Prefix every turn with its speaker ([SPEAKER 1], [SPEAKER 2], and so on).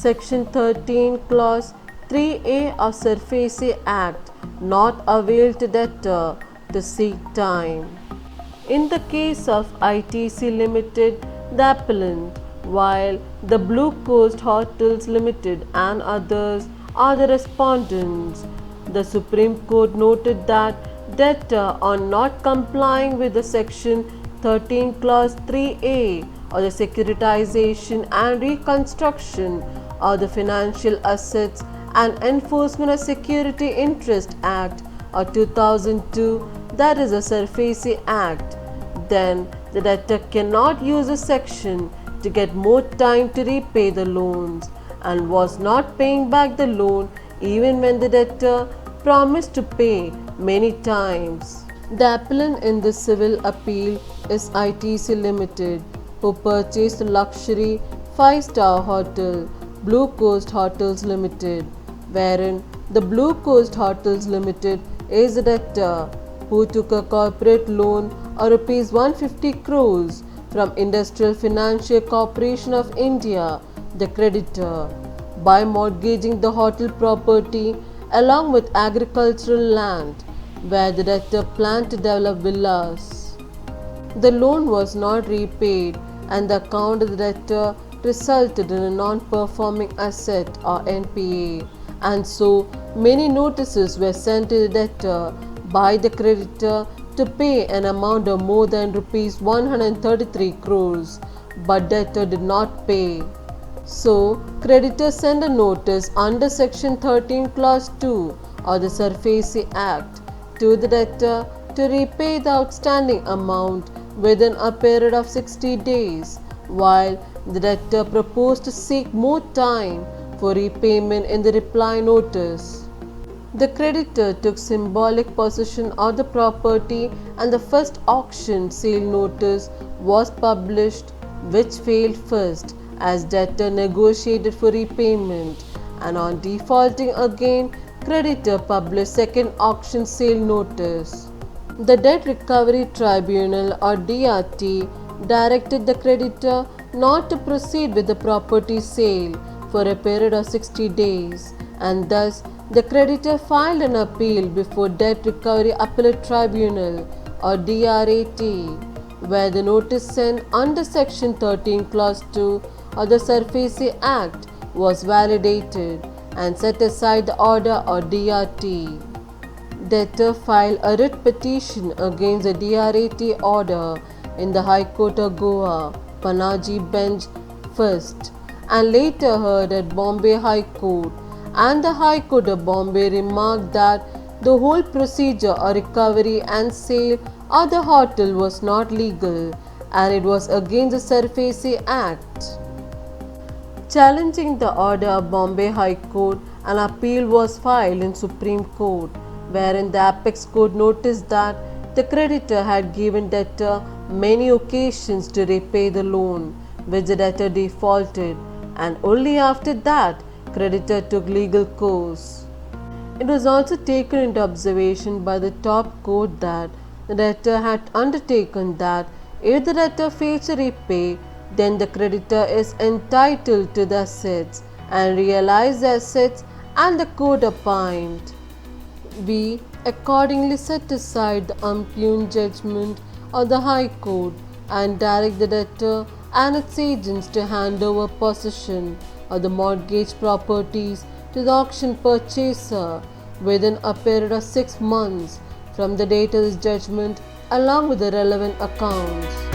[SPEAKER 1] Section 13 Clause 3A of SARFAESI Act not avail to debtor to seek time. In the case of ITC Limited, the appellant, while the Blue Coast Hotels Limited and others are the respondents, the Supreme Court noted that debtor on not complying with the Section 13 Clause 3A or the Securitization and Reconstruction of the Financial Assets and Enforcement of Security Interest Act of 2002, that is the SARFAESI Act, then the debtor cannot use a section to get more time to repay the loans and was not paying back the loan even when the debtor promised to pay many times. The appellant in this civil appeal is ITC Limited, who purchased the luxury 5-star hotel Blue Coast Hotels Limited, wherein the Blue Coast Hotels Limited is the debtor who took a corporate loan of Rs 150 crores from Industrial Financial Corporation of India, the creditor, by mortgaging the hotel property along with agricultural land where the debtor planned to develop villas. The loan was not repaid and the account of the debtor resulted in a non-performing asset or NPA, and so many notices were sent to the debtor by the creditor to pay an amount of more than Rs 133 crores, but debtor did not pay. So, creditor sent a notice under Section 13 Clause 2 of the SARFAESI Act to the debtor to repay the outstanding amount within a period of 60 days, while the debtor proposed to seek more time for repayment in the reply notice. The creditor took symbolic possession of the property and the first auction sale notice was published, which failed first as debtor negotiated for repayment, and on defaulting again, creditor published second auction sale notice. The Debt Recovery Tribunal or DRT directed the creditor not to proceed with the property sale for a period of 60 days, and thus the creditor filed an appeal before Debt Recovery Appellate Tribunal or DRAT, where the notice sent under Section 13 Clause 2 of the SARFAESI Act was validated and set aside the order or DRT. Debtor filed a writ petition against the DRAT order in the High Court of Goa, Panaji Bench first, and later heard at Bombay High Court, and the High Court of Bombay remarked that the whole procedure or recovery and sale of the hotel was not legal and it was against the SARFAESI Act. Challenging the order of Bombay High Court, an appeal was filed in Supreme Court, wherein the Apex Court noticed that the creditor had given debtor many occasions to repay the loan, which the debtor defaulted, and only after that creditor took legal course. It was also taken into observation by the top court that the debtor had undertaken that if the debtor fails to repay, then the creditor is entitled to the assets and realize the assets, and the court opined. We accordingly set aside the unpugned judgment of the High Court and direct the debtor and its agents to hand over possession of the mortgage properties to the auction purchaser within a period of 6 months from the date of this judgment, along with the relevant accounts.